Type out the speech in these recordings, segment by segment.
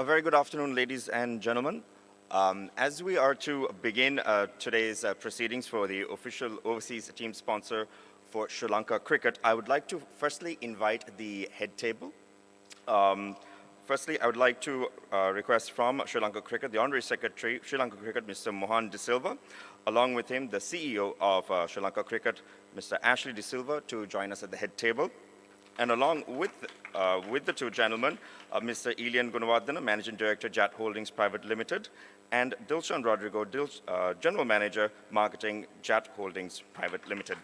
A very good afternoon, ladies and gentlemen. As we are to begin today's proceedings for the official overseas team sponsor for Sri Lanka Cricket, I would like to firstly invite the head table. Firstly, I would like to request from Sri Lanka Cricket, the Honorary Secretary, Sri Lanka Cricket, Mr. Mohan De Silva, along with him, the CEO of Sri Lanka Cricket, Mr. Ashley De Silva, to join us at the head table. And along with the two gentlemen, Mr. Elian Gunawardena, Managing Director, JAT Holdings Private Limited, and Dilshan Rodrigo, General Manager, Marketing, JAT Holdings Private Limited.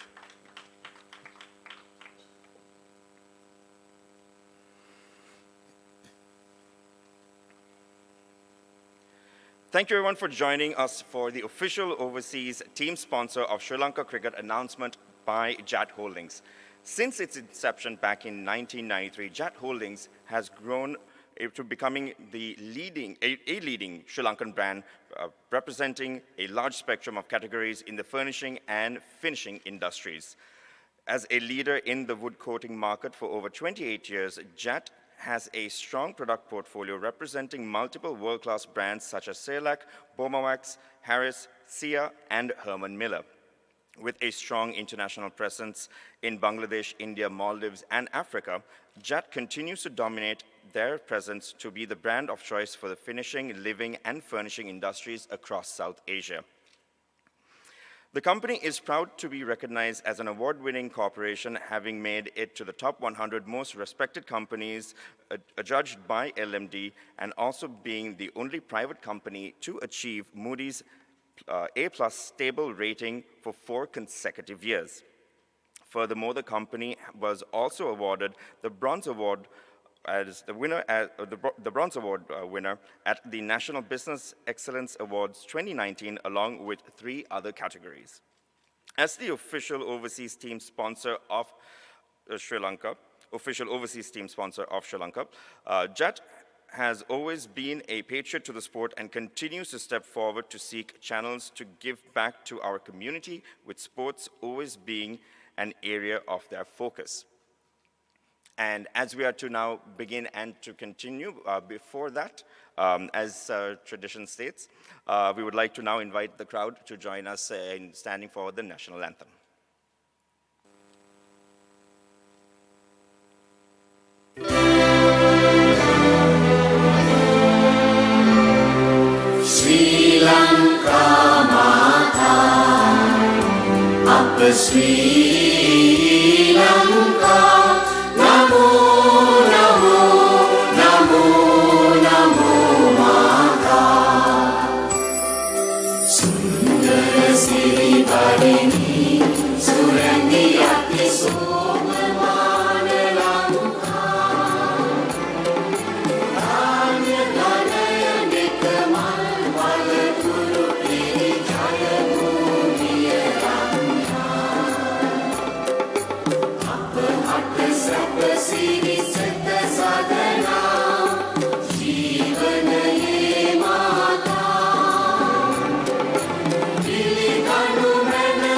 Thank you everyone for joining us for the official overseas team sponsor of Sri Lanka Cricket announcement by JAT Holdings. Since its inception back in 1993, JAT Holdings has grown to becoming a leading Sri Lankan brand representing a large spectrum of categories in the furnishing and finishing industries. As a leader in the wood coating market for over 28 years, JAT has a strong product portfolio representing multiple world-class brands such as Cerelac, Bomawax, Harris, Sia, and Herman Miller. With a strong international presence in Bangladesh, India, Maldives, and Africa, JAT continues to dominate their presence to be the brand of choice for the finishing, living, and furnishing industries across South Asia. The company is proud to be recognized as an award-winning corporation, having made it to the top 100 most respected companies judged by LMD, and also being the only private company to achieve Moody's A+ stable rating for 4 consecutive years. Furthermore, the company was also awarded the Bronze Award as the winner, the Bronze Award winner at the National Business Excellence Awards 2019, along with 3 other categories. As the official overseas team sponsor of Sri Lanka, JAT has always been a patriot to the sport and continues to step forward to seek channels to give back to our community, with sports always being an area of their focus. And as we are to now begin and to continue, before that, as tradition states, we would like to now invite the crowd to join us in standing for the national anthem. Sri Lanka Mata, Appa Sri Lanka, Namo Namo Namo Namo Mata. Sundara Siri Parini, Surandi Ati Somamana Lanka. Danya Danaya Nikamal Valakuru Piri Jaya Bhumiya Lanka. Appa Hatta Sapa Siri Sita Sadhana, Jeevanaye Mata. Pili Kanu Mena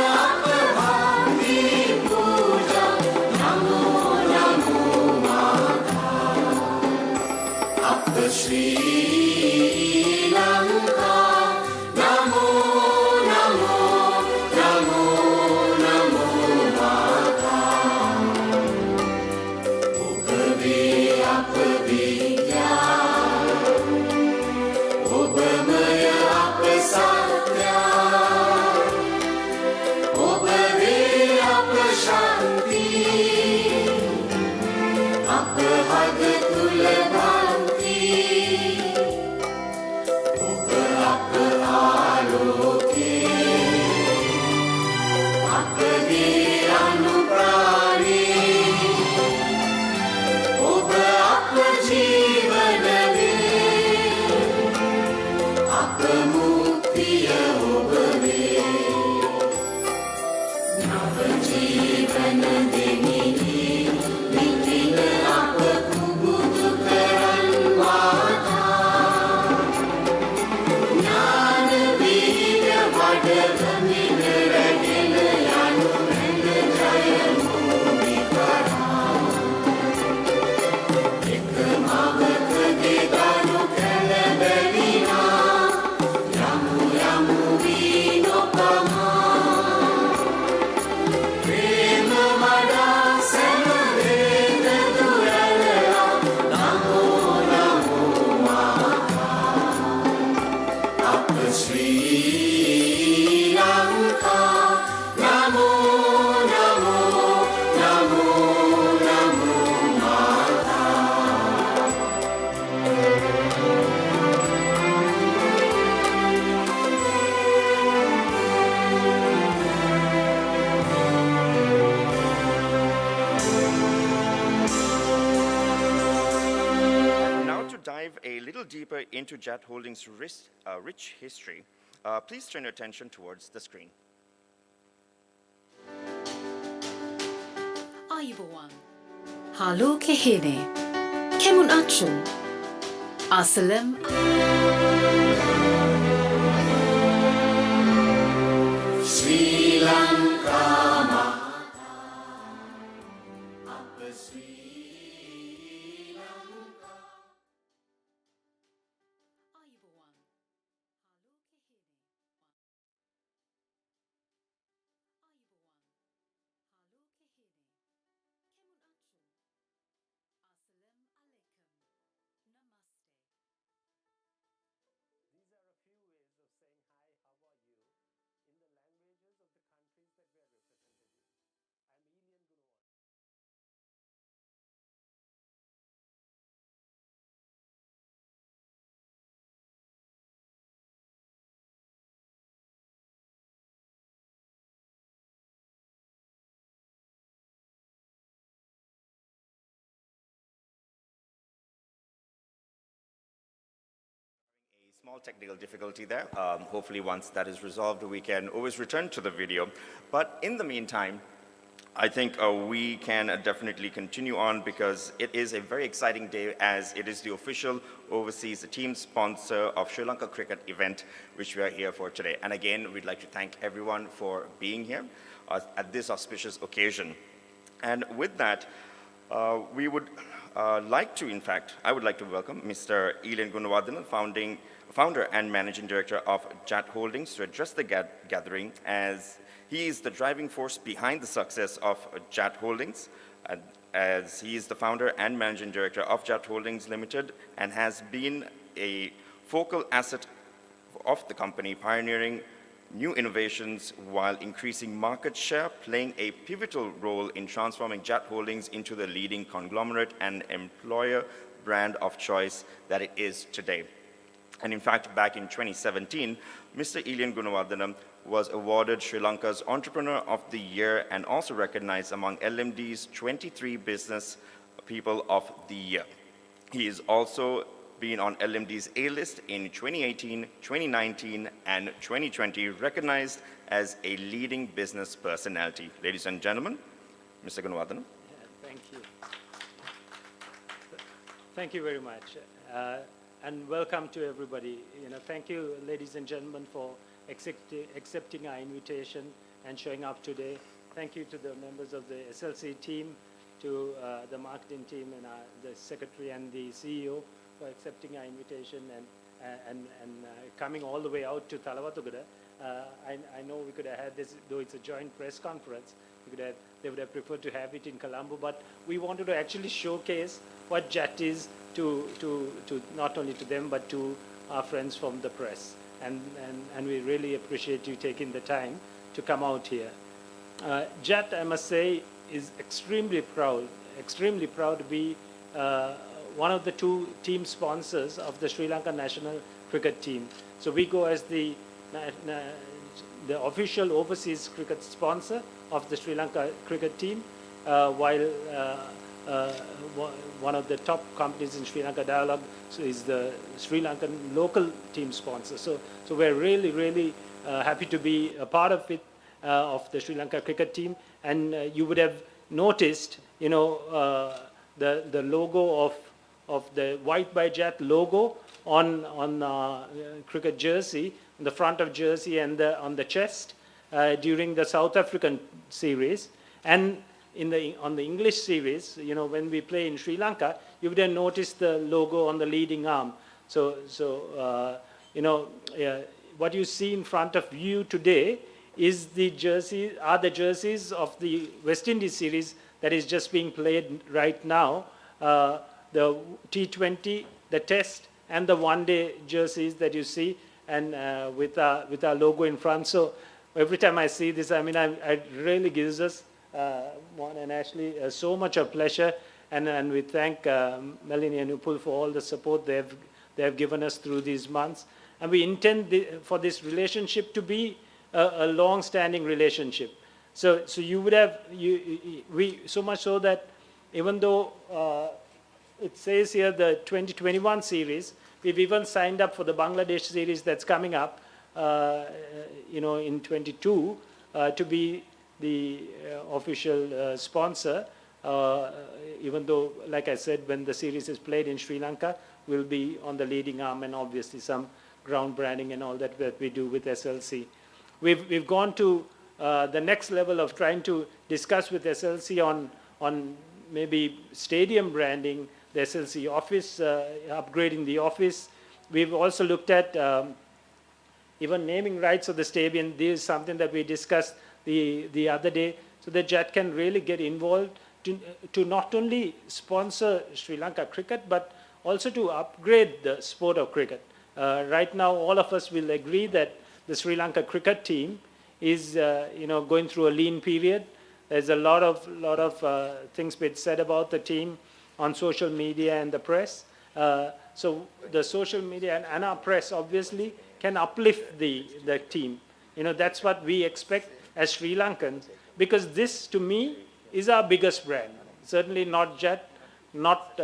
deeper into Jet Holdings' rich history, please turn your attention towards the screen. Ayubawan. Halo kehene. Kemun achu. Asalam. Sri Lanka Apa Sri Lanka Ayubawan. Halo kehene. Ayubawan. Halo kehene. Kemun achu. Asalam alaikum. Namaste. These are a few ways of saying hi, how are you, in the languages of the countries that we are represented in. I'm Ilian Gunawardena. A small technical difficulty there. Hopefully once that is resolved, we can always return to the video. But in the meantime, I think we can definitely continue on because it is a very exciting day as it is the official overseas team sponsor of Sri Lanka cricket event, which we are here for today. And again, we'd like to thank everyone for being here at this auspicious occasion. And with that, we would like to, in fact, I would like to welcome Mr. Ilian Gunawardena, founder and managing director of JAT Holdings, to address the gathering, as he is the driving force behind the success of JAT Holdings, as he is the founder and managing director of JAT Holdings Limited and has been a focal asset of the company, pioneering new innovations while increasing market share, playing a pivotal role in transforming JAT Holdings into the leading conglomerate and employer brand of choice that it is today. And in fact, back in 2017, Mr. Ilian Gunawardena was awarded Sri Lanka's Entrepreneur of the Year and also recognized among LMD's 23 Business People of the Year. He has also been on LMD's A-list in 2018, 2019, and 2020, recognized as a leading business personality. Ladies and gentlemen, Mr. Gunawardena. Thank you. Thank you very much. And welcome to everybody. Thank you, ladies and gentlemen, for accepting our invitation and showing up today. Thank you to the members of the SLC team, to the marketing team, and the secretary and the CEO for accepting our invitation and coming all the way out to Thalawatugada. I know we could have had this, though it's a joint press conference, they would have preferred to have it in Colombo, but we wanted to actually showcase what JAT is to not only to them, but to our friends from the press. And we really appreciate you taking the time to come out here. JAT, I must say, is extremely proud to be one of the two team sponsors of the Sri Lanka national cricket team. So we go as the official overseas cricket sponsor of the Sri Lanka cricket team, while one of the top companies in Sri Lanka Dialogue is the Sri Lankan local team sponsor. So we're really happy to be a part of it, of the Sri Lanka cricket team. And you would have noticed, the logo of the White by JAT logo on cricket jersey, on the front of jersey and on the chest during the South African series. And on the English series, when we play in Sri Lanka, you would have noticed the logo on the leading arm. So what you see in front of you today is the jerseys of the West Indies series that is just being played right now. The T20, the Test, and the one-day jerseys that you see, and with our logo in front. So every time I see this, it really gives us, Juan and Ashley, so much of pleasure, and we thank Melanie and Upul for all the support they have given us through these months. And we intend for this relationship to be a long-standing relationship. So you would have, we so much so that even though it says here the 2021 series, We've even signed up for the Bangladesh series that's coming up, in 22, to be the official sponsor. Even though, like I said, when the series is played in Sri Lanka, we'll be on the leading arm, and obviously some ground branding and all that we do with SLC. We've gone to the next level of trying to discuss with SLC on maybe stadium branding, the SLC office, upgrading the office. We've also looked at even naming rights of the stadium. This is something that we discussed the other day, so that JAT can really get involved to not only sponsor Sri Lanka cricket, but also to upgrade the sport of cricket. Right now, all of us will agree that the Sri Lanka cricket team is going through a lean period. There's a lot of things being said about the team on social media and the press. So the social media and our press obviously can uplift the team. That's what we expect as Sri Lankans, because this, to me, is our biggest brand. Certainly not JAT, not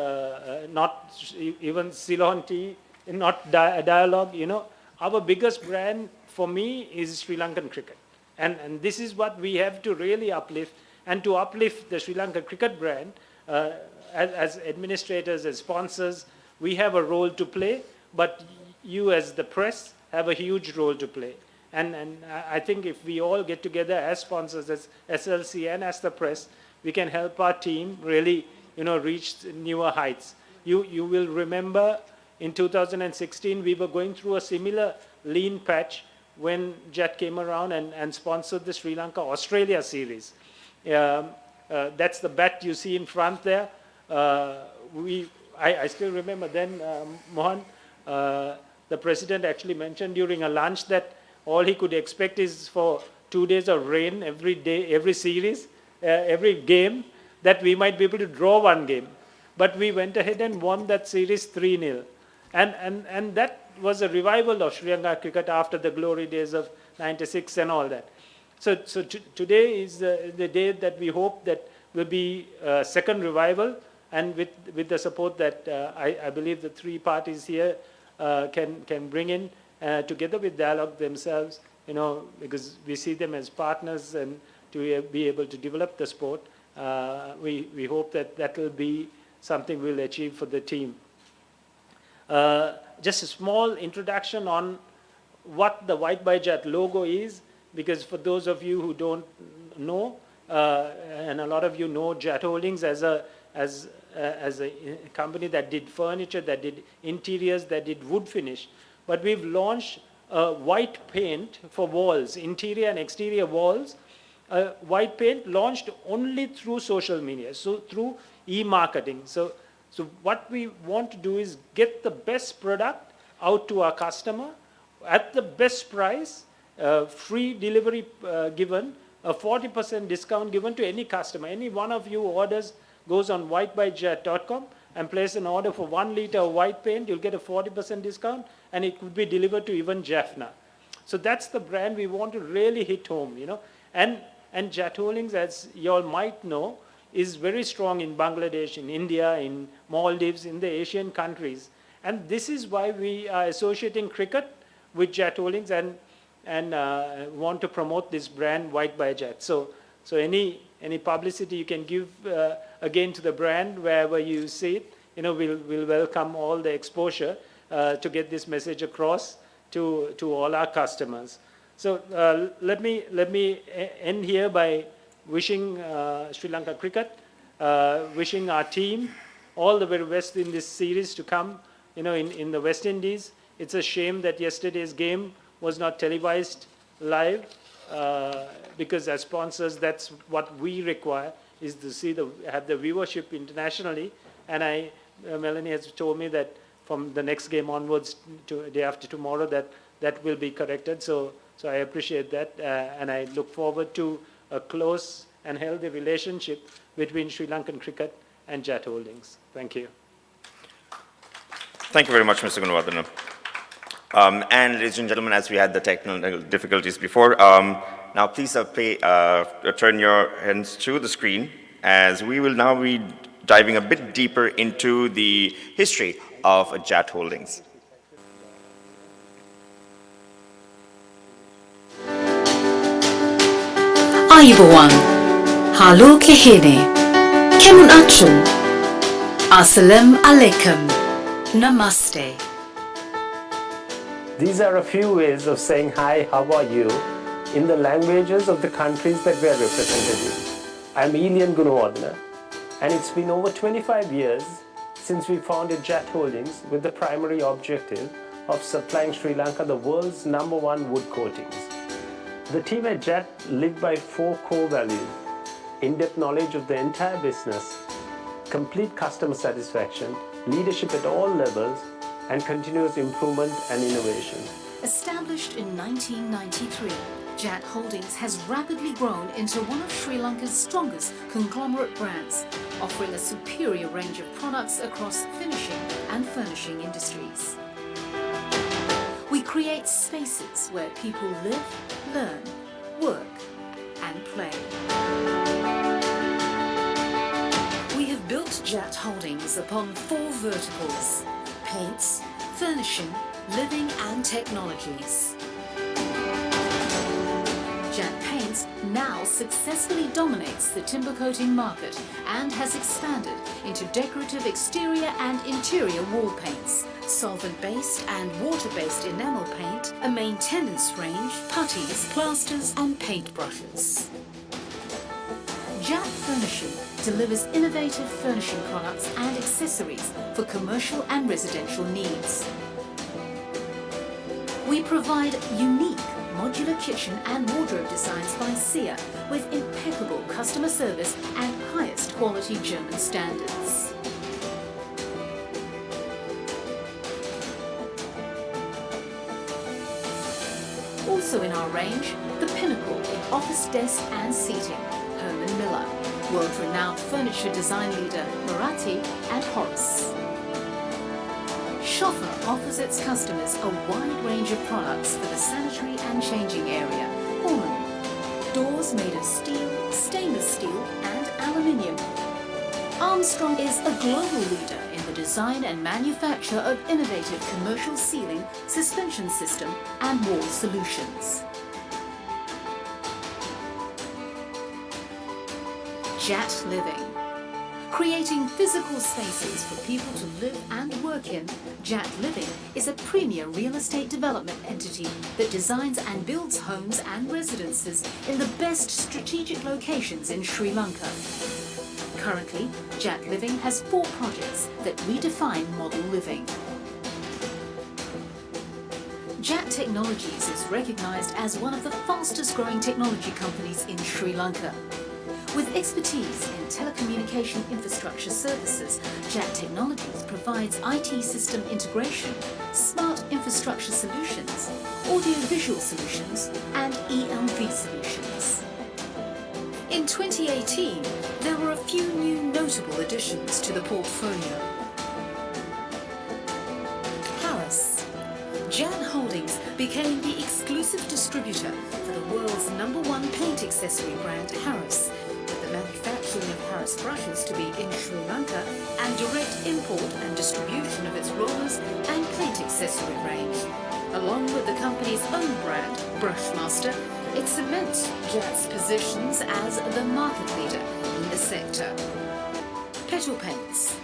even Ceylon Tea, not Dialogue. Our biggest brand for me is Sri Lankan cricket. And this is what we have to really uplift. And to uplift the Sri Lanka cricket brand, as administrators, as sponsors, we have a role to play, but you as the press have a huge role to play. And I think if we all get together as sponsors, as SLC and as the press, we can help our team really, reach newer heights. You will remember in 2016, we were going through a similar lean patch when JAT came around and sponsored the Sri Lanka-Australia series. That's the bat you see in front there. I still remember then, Mohan, the president actually mentioned during a lunch that all he could expect is for 2 days of rain every day, every series, every game, that we might be able to draw one game. But we went ahead and won that series 3-0. And that was a revival of Sri Lanka cricket after the glory days of 96 and all that. So today is the day that we hope that will be a second revival, and with the support that I believe the three parties here can bring in together with Dialogue themselves, because we see them as partners and to be able to develop the sport. We hope that will be something we'll achieve for the team. Just a small introduction on what the White by JAT logo is, because for those of you who don't know, and a lot of you know JAT Holdings as a company that did furniture, that did interiors, that did wood finish, but we've launched white paint for walls, interior and exterior walls. White paint launched only through social media, so through e-marketing. So what we want to do is get the best product out to our customer at the best price, free delivery given, a 40% discount given to any customer. Any one of you orders goes on whitebyjat.com and place an order for 1 liter of white paint, you'll get a 40% discount, and it could be delivered to even Jaffna. So that's the brand we want to really hit home, And JAT Holdings, as you all might know, is very strong in Bangladesh, in India, in Maldives, in the Asian countries. And this is why we are associating cricket with JAT Holdings and want to promote this brand, White by JAT. So any publicity you can give again to the brand wherever you see it, we'll welcome all the exposure to get this message across to all our customers. So let me end here by wishing Sri Lanka cricket, wishing our team all the very best in this series to come, in the West Indies. It's a shame that yesterday's game was not televised live, because as sponsors, that's what we require, is to have the viewership internationally. And Melanie has told me that from the next game onwards, to day after tomorrow, that will be corrected. So I appreciate that, and I look forward to a close and healthy relationship between Sri Lankan cricket and JAT Holdings. Thank you. Thank you very much, Mr. Gunawardana. And ladies and gentlemen, as we had the technical difficulties before, now please turn your hands to the screen, as we will now be diving a bit deeper into the history of JAT Holdings. Ayubowan. Halo kehene. Kemun achu. Assalamu alaikum. Namaste. These are a few ways of saying hi, how are you, in the languages of the countries that we are represented in. I'm Elian Gunawardena, and it's been over 25 years since we founded JAT Holdings with the primary objective of supplying Sri Lanka the world's #1 wood coatings. The team at JAT live by 4 core values: in-depth knowledge of the entire business, complete customer satisfaction, leadership at all levels, and continuous improvement and innovation. Established in 1993, JAT Holdings has rapidly grown into one of Sri Lanka's strongest conglomerate brands, offering a superior range of products across finishing and furnishing industries. We create spaces where people live, learn, work, and play. We have built JAT Holdings upon 4 verticals: paints, furnishing, living and technologies. JAT Paints now successfully dominates the timber coating market and has expanded into decorative exterior and interior wall paints, solvent-based and water-based enamel paint, a maintenance range, putties, plasters and paintbrushes. JAT Furnishing delivers innovative furnishing products and accessories for commercial and residential needs. We provide unique modular kitchen and wardrobe designs by SIA with impeccable customer service and highest quality German standards. Also in our range, the pinnacle in office desk and seating, Herman Miller, world-renowned furniture design leader Marathi and Horace. Schoffer offers its customers a wide range of products for the sanitary and changing area. Pullman, doors made of steel, stainless steel and aluminium. Armstrong is a global leader in the design and manufacture of innovative commercial ceiling, suspension system and wall solutions. JAT Living. Creating physical spaces for people to live and work in, JAT Living is a premier real estate development entity that designs and builds homes and residences in the best strategic locations in Sri Lanka. Currently, JAT Living has 4 projects that redefine model living. JAT Technologies is recognized as one of the fastest growing technology companies in Sri Lanka. With expertise in telecommunication infrastructure services, JAT Technologies provides IT system integration, smart infrastructure solutions, audio-visual solutions, and ELV solutions. In 2018, there were a few new notable additions to the portfolio. Harris. JAT Holdings became the exclusive distributor for the world's #1 paint accessory brand Harris, with the manufacturing of Harris brushes to be in Sri Lanka and direct import and distribution of its rollers and paint accessory range. Along with the company's own brand, Brushmaster, it cements JAT's positions as the market leader in the sector. Petal Paints,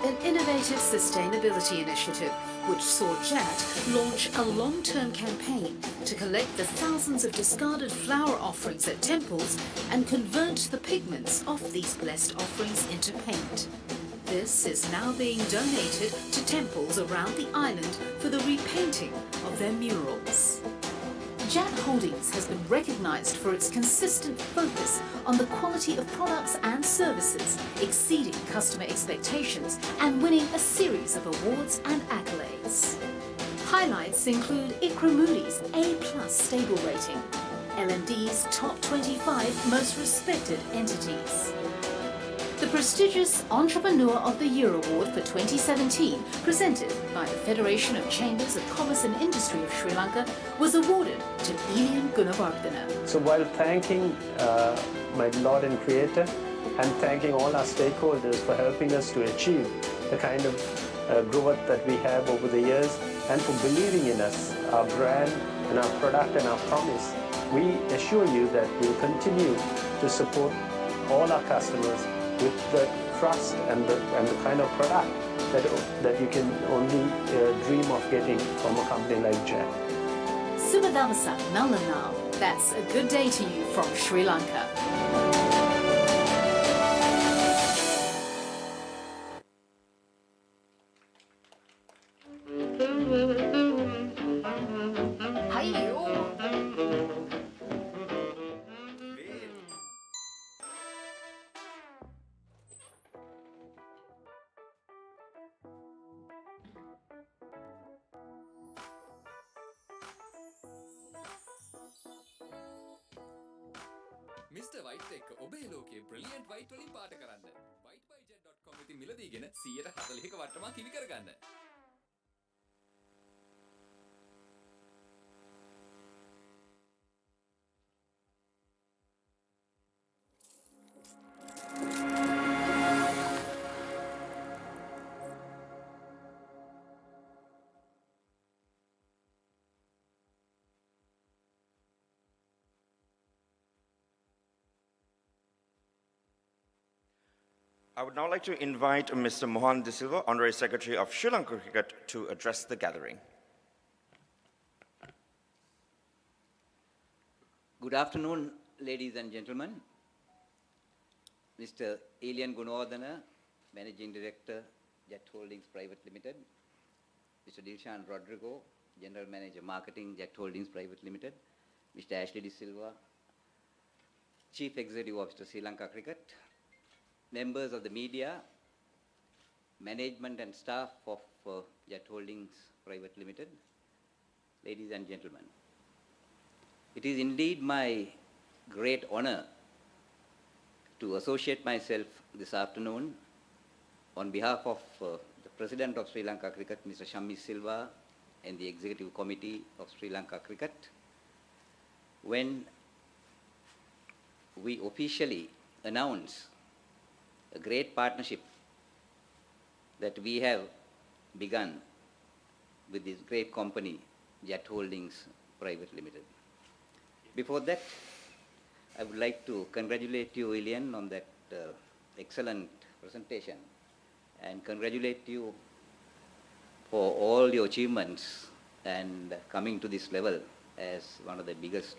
an innovative sustainability initiative which saw JAT launch a long-term campaign to collect the thousands of discarded flower offerings at temples and convert the pigments of these blessed offerings into paint. This is now being donated to temples around the island for the repainting of their murals. JAT Holdings has been recognized for its consistent focus on the quality of products and services, exceeding customer expectations and winning a series of awards and accolades. Highlights include ICRA Moody's A+ stable rating, L&D's top 25 most respected entities. The prestigious Entrepreneur of the Year Award for 2017, presented by the Federation of Chambers of Commerce and Industry of Sri Lanka, was awarded to Elian Gunawardena. So while thanking my Lord and Creator and thanking all our stakeholders for helping us to achieve the kind of growth that we have over the years and for believing in us, our brand and our product and our promise, we assure you that we'll continue to support all our customers with the trust and the kind of product that you can only dream of getting from a company like Jack. Subadavasa Nalanal. That's a good day to you from Sri Lanka. Mr. White එක්ක ඔබේ ලෝකයේ brilliant white වලින් පාට කරන්න. whitebyjet.com ඉතින් මිලදීගෙන 140ක වට්ටමක් කිවි කරගන්න. I would now like to invite Mr. Mohan De Silva, Honorary Secretary of Sri Lanka Cricket, to address the gathering. Good afternoon, ladies and gentlemen. Mr. Elian Gunawardena, Managing Director, Jet Holdings Private Limited. Mr. Dilshan Rodrigo, General Manager Marketing, Jet Holdings Private Limited. Mr. Ashley De Silva, Chief Executive Officer, Sri Lanka Cricket. Members of the media, management and staff of Jet Holdings Private Limited, ladies and gentlemen. It is indeed my great honor to associate myself this afternoon on behalf of the President of Sri Lanka Cricket, Mr. Shammi Silva, and the Executive Committee of Sri Lanka Cricket, when we officially announce a great partnership that we have begun with this great company, Jet Holdings Private Limited. Before that, I would like to congratulate you, Elian, on that excellent presentation and congratulate you for all your achievements and coming to this level as one of the biggest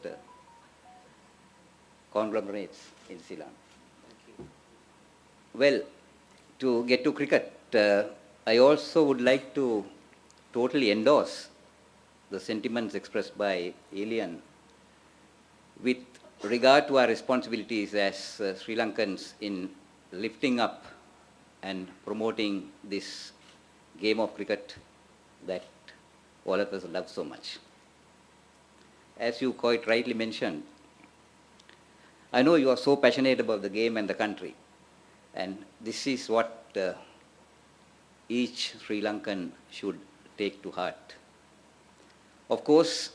conglomerates in Sri Lanka. Well, to get to cricket, I also would like to totally endorse the sentiments expressed by Elian with regard to our responsibilities as Sri Lankans in lifting up and promoting this game of cricket that all of us love so much. As you quite rightly mentioned, I know you are so passionate about the game and the country. And this is what each Sri Lankan should take to heart. Of course,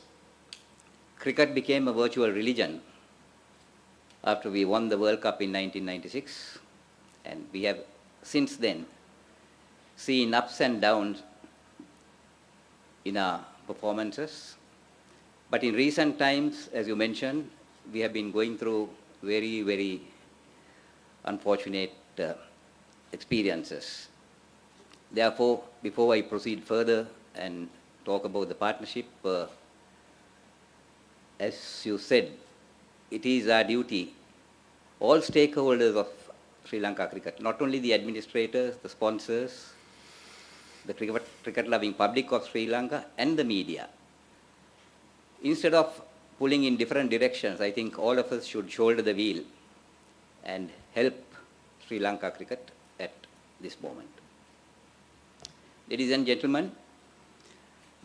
cricket became a virtual religion after we won the World Cup in 1996. And we have since then seen ups and downs in our performances. But in recent times, as you mentioned, we have been going through very, very unfortunate experiences. Therefore, before I proceed further and talk about the partnership, as you said, it is our duty, all stakeholders of Sri Lanka cricket, not only the administrators, the sponsors, the cricket-loving public of Sri Lanka, and the media. Instead of pulling in different directions, I think all of us should shoulder the wheel and help Sri Lanka cricket at this moment. Ladies and gentlemen,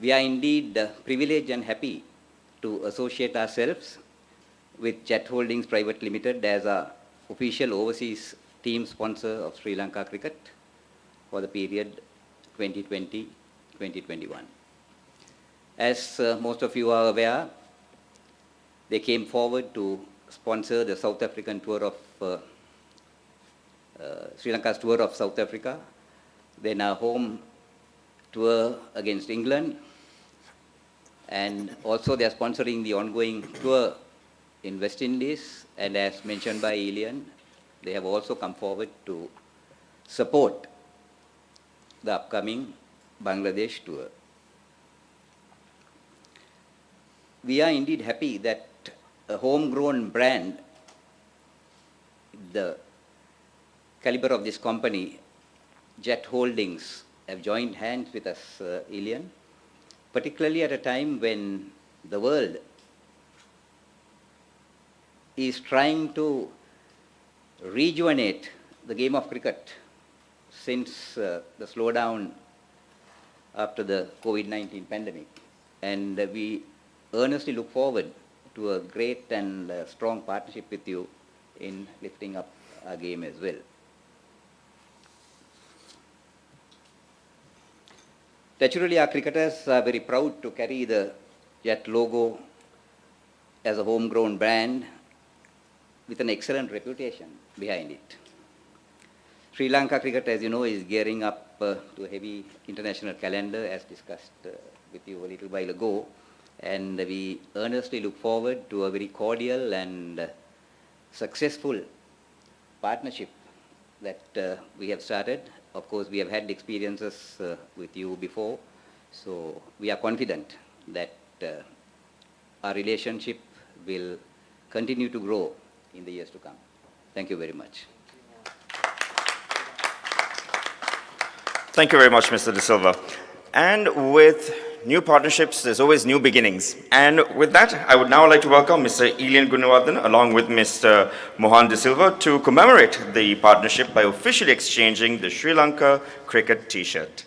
we are indeed privileged and happy to associate ourselves with Jet Holdings Private Limited as our official overseas team sponsor of Sri Lanka cricket for the period 2020-2021. As most of you are aware, they came forward to sponsor the South African tour of Sri Lanka's tour of South Africa, then our home tour against England, and also they are sponsoring the ongoing tour in West Indies, and as mentioned by Elian, they have also come forward to support the upcoming Bangladesh tour. We are indeed happy that a homegrown brand, the caliber of this company, Jet Holdings, have joined hands with us, Elian, particularly at a time when the world is trying to rejuvenate the game of cricket since the slowdown after the COVID-19 pandemic. And we earnestly look forward to a great and strong partnership with you in lifting up our game as well. Naturally, our cricketers are very proud to carry the Jet logo as a homegrown brand with an excellent reputation behind it. Sri Lanka cricket, as you know, is gearing up to a heavy international calendar, as discussed with you a little while ago. And we earnestly look forward to a very cordial and successful partnership that we have started. Of course, we have had experiences with you before, so we are confident that our relationship will continue to grow in the years to come. Thank you very much. Thank you very much, Mr. De Silva. And with new partnerships, there's always new beginnings. And with that, I would now like to welcome Mr. Elian Gunawardena along with Mr. Mohan De Silva to commemorate the partnership by officially exchanging the Sri Lanka cricket T-shirt.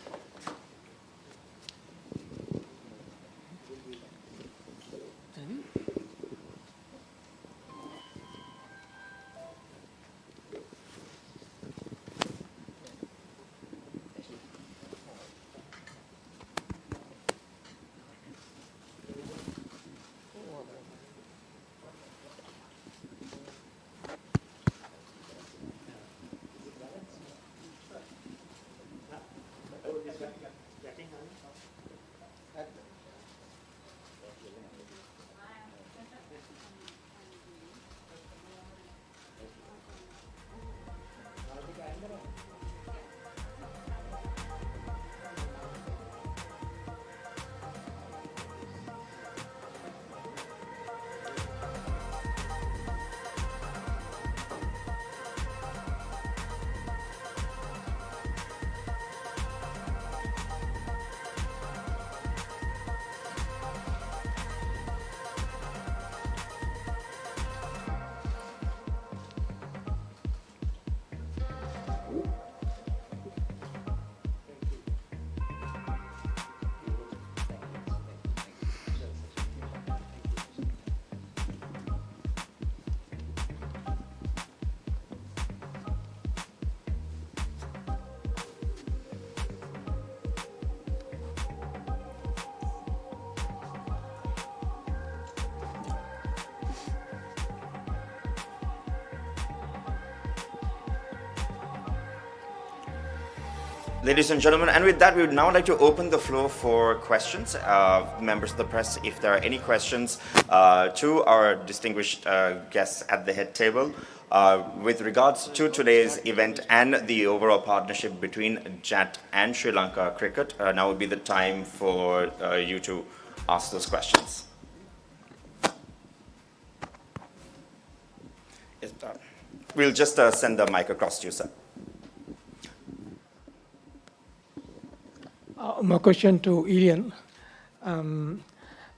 Ladies and gentlemen, and with that, we would now like to open the floor for questions. Members of the press, if there are any questions to our distinguished guests at the head table with regards to today's event and the overall partnership between JAT and Sri Lanka cricket, now would be the time for you to ask those questions. Yes, we'll just send the mic across to you, sir. My question to Elian.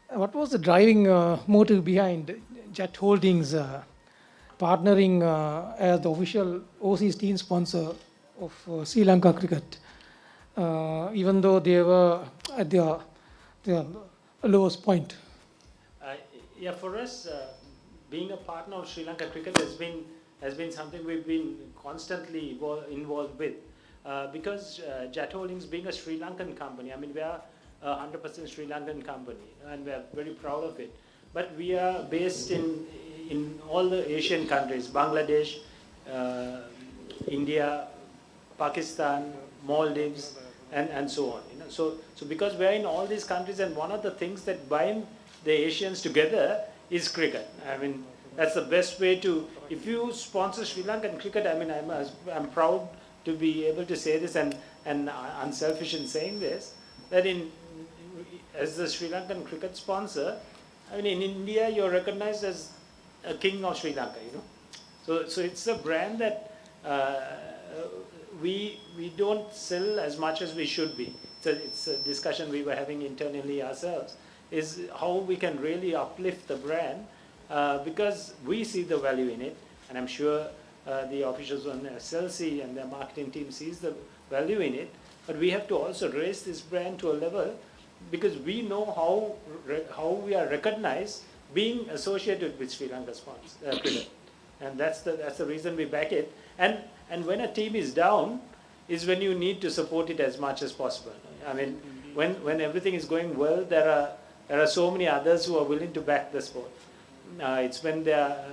What was the driving motive behind Jet Holdings partnering as the official overseas team sponsor of Sri Lanka cricket, even though they were at their lowest point? Yeah, for us, being a partner of Sri Lanka cricket has been something we've been constantly involved with. Because Jet Holdings being a Sri Lankan company, I mean, we are a 100% Sri Lankan company and we are very proud of it. But we are based in all the Asian countries, Bangladesh, India, Pakistan, Maldives, and so on. You know? So because we are in all these countries, and one of the things that bind the Asians together is cricket. I mean, That's the best way to, if you sponsor Sri Lankan cricket, I mean, I'm proud to be able to say this and unselfish in saying this, that as the Sri Lankan cricket sponsor, I mean, in India, you're recognized as a king of Sri Lanka, you know. So it's a brand that we don't sell as much as we should be. It's a discussion we were having internally ourselves, is how we can really uplift the brand because we see the value in it, and I'm sure the officials on SLC and their marketing team sees the value in it, but we have to also raise this brand to a level because we know how we are recognized being associated with Sri Lanka sports cricket, and that's the reason we back it. And when a team is down, is when you need to support it as much as possible. I mean, when everything is going well, there are so many others who are willing to back the sport. It's when they're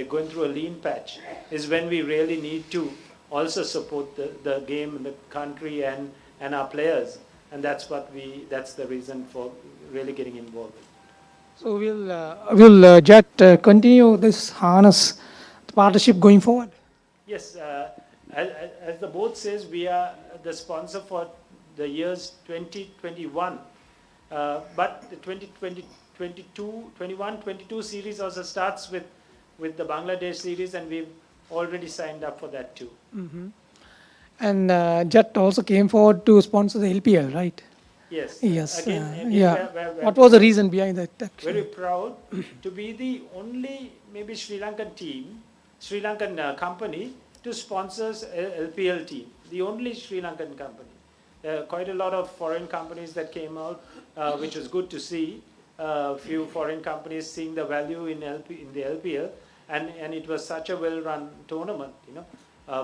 going through a lean patch, is when we really need to also support the game, the country, and our players. And that's the reason for really getting involved. So will Jet continue this harness partnership going forward? Yes, as the board says, we are the sponsor for the years 2021. But the 21-22 series also starts with the Bangladesh series, and we've already signed up for that too. Mm-hmm. And Jet also came forward to sponsor the LPL, right? Yes. Yes. Again, Yeah. we're What was the reason behind that? Actually? very proud to be the only maybe Sri Lankan team, Sri Lankan company to sponsor LPL team. The only Sri Lankan company. Quite a lot of foreign companies that came out, which was good to see. A few foreign companies seeing the value in the LPL, and it was such a well-run tournament. You know,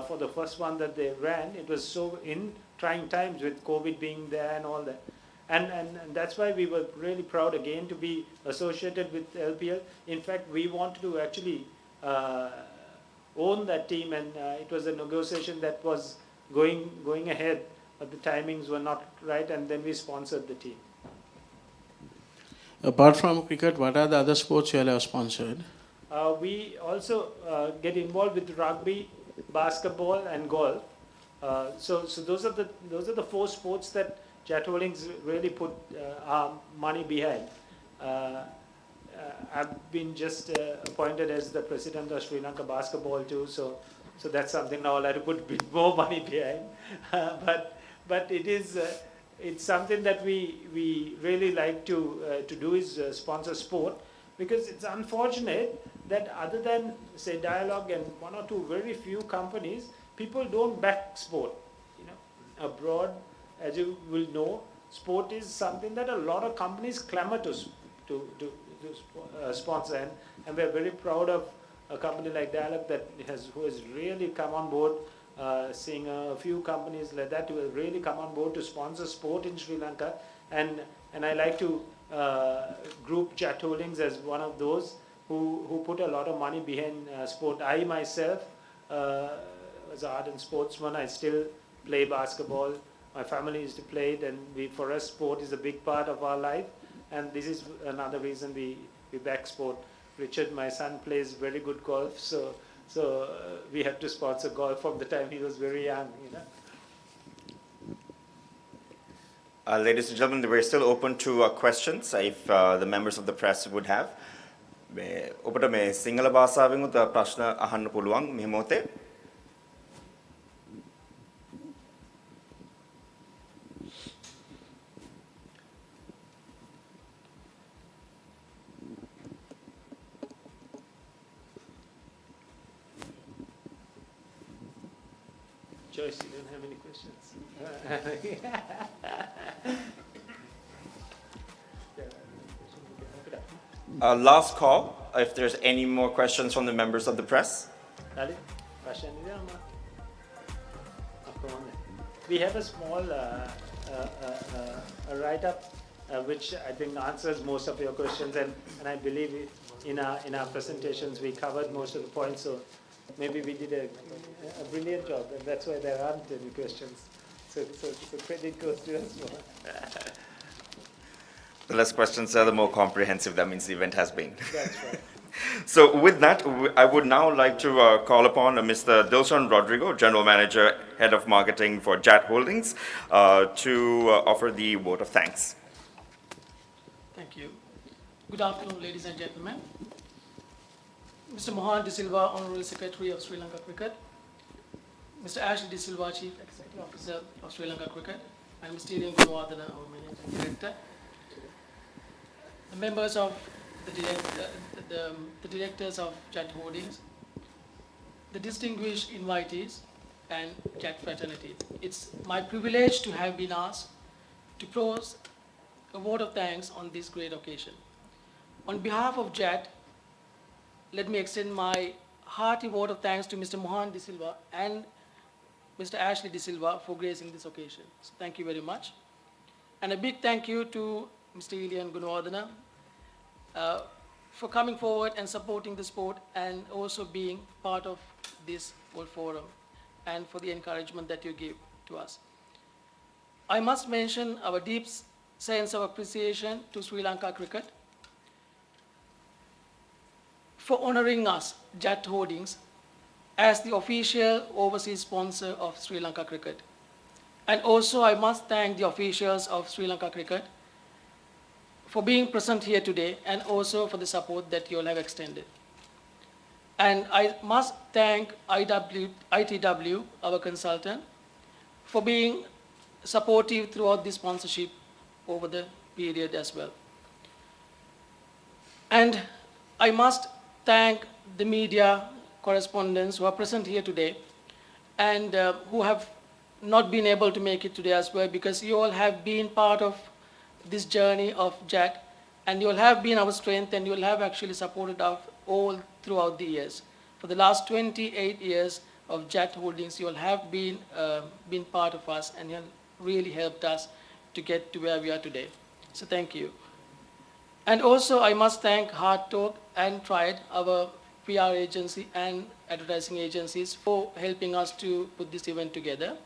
for the first one that they ran, it was so in trying times with COVID being there and all that. And that's why we were really proud again to be associated with LPL. In fact, we wanted to actually own that team, and it was a negotiation that was going ahead, but the timings were not right, and then we sponsored the team. Apart from cricket, what are the other sports you all have sponsored? We also get involved with rugby, basketball, and golf. So those are the four sports that Jet Holdings really put our money behind. I've been just appointed as the president of Sri Lanka basketball too, so that's something now I'll have to put a bit more money behind. But it is it's something that we really like to do is sponsor sport, because it's unfortunate that other than say Dialogue and one or two very few companies, people don't back sport. You know, abroad, as you will know, sport is something that a lot of companies clamor to sponsor, and we're very proud of a company like Dialogue who has really come on board. Seeing a few companies like that who have really come on board to sponsor sport in Sri Lanka, and I like to group Jet Holdings as one of those who put a lot of money behind sport. I myself was an ardent sportsman. I still play basketball. My family used to play it, and for us sport is a big part of our life, and this is another reason we back sport. Richard, my son, plays very good golf, so we had to sponsor golf from the time he was very young, you know. Ladies and gentlemen, we're still open to questions if the members of the press would have. ඔබට මේ සිංහල භාෂාවෙන් උත් ප්‍රශ්න අහන්න පුළුවන් මේ මොහොතේ. Joyce, you don't have any questions? Last call, if there's any more questions from the members of the press. We have a small a write-up which I think answers most of your questions, and I believe in our presentations we covered most of the points, so maybe we did a brilliant job, and that's why there aren't any questions. So credit goes to us. The less questions are, the more comprehensive that means the event has been. That's right. So with that, I would now like to call upon Mr. Dilshan Rodrigo, General Manager, Head of Marketing for JAT Holdings, to offer the vote of thanks. Thank you. Good afternoon, ladies and gentlemen. Mr. Mohan De Silva, Honorary Secretary of Sri Lanka Cricket, Mr. Ashley De Silva, Chief Executive Officer of Sri Lanka Cricket, and Mr. Ilian Gunawardena, our Managing Director, the members of the directors of JAT Holdings, the distinguished invitees, and JAT fraternity. It's my privilege to have been asked to pose a vote of thanks on this great occasion. On behalf of JAT, let me extend my hearty vote of thanks to Mr. Mohan De Silva and Mr. Ashley De Silva for gracing this occasion. So thank you very much. And a big thank you to Mr. Ilian Gunawardena for coming forward and supporting the sport and also being part of this World Forum and for the encouragement that you give to us. I must mention our deep sense of appreciation to Sri Lanka Cricket for honoring us, JAT Holdings, as the official overseas sponsor of Sri Lanka Cricket. And also I must thank the officials of Sri Lanka Cricket for being present here today and also for the support that you all have extended. And I must thank ITW, our consultant, for being supportive throughout the sponsorship over the period as well. And I must thank the media correspondents who are present here today and who have not been able to make it today as well, because you all have been part of this journey of JAT, and you all have been our strength, and you all have actually supported us all throughout the years. For the last 28 years of JAT Holdings, you all have been part of us, and you have really helped us to get to where we are today. So thank you. And also I must thank Hard Talk and Tried, our PR agency and advertising agencies, for helping us to put this event together,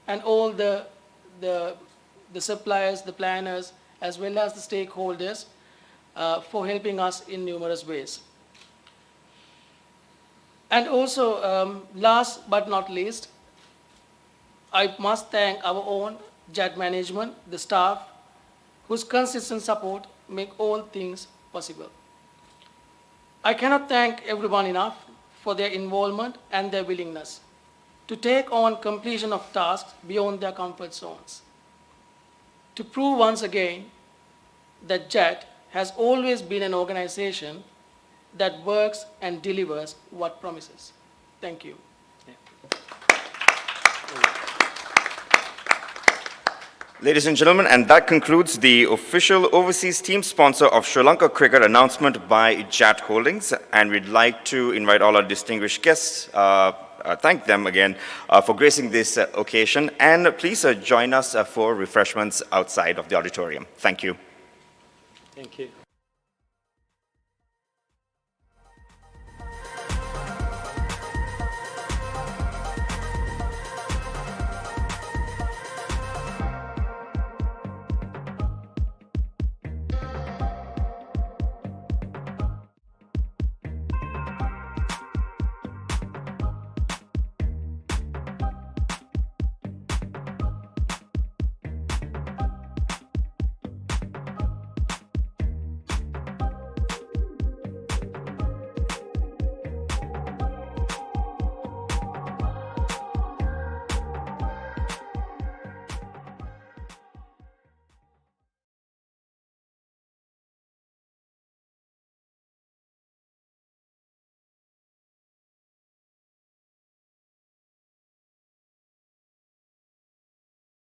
and all the suppliers, the planners, as well as the stakeholders for helping us in numerous ways. And also, last but not least, I must thank our own JAT management, the staff, whose consistent support make all things possible. I cannot thank everyone enough for their involvement and their willingness to take on completion of tasks beyond their comfort zones, to prove once again that JAT has always been an organization that works and delivers what promises. Thank you. Ladies and gentlemen, and that concludes the official overseas team sponsor of Sri Lanka Cricket announcement by JAT Holdings. And we'd like to invite all our distinguished guests, thank them again for gracing this occasion. And please join us for refreshments outside of the auditorium. Thank you. Thank you.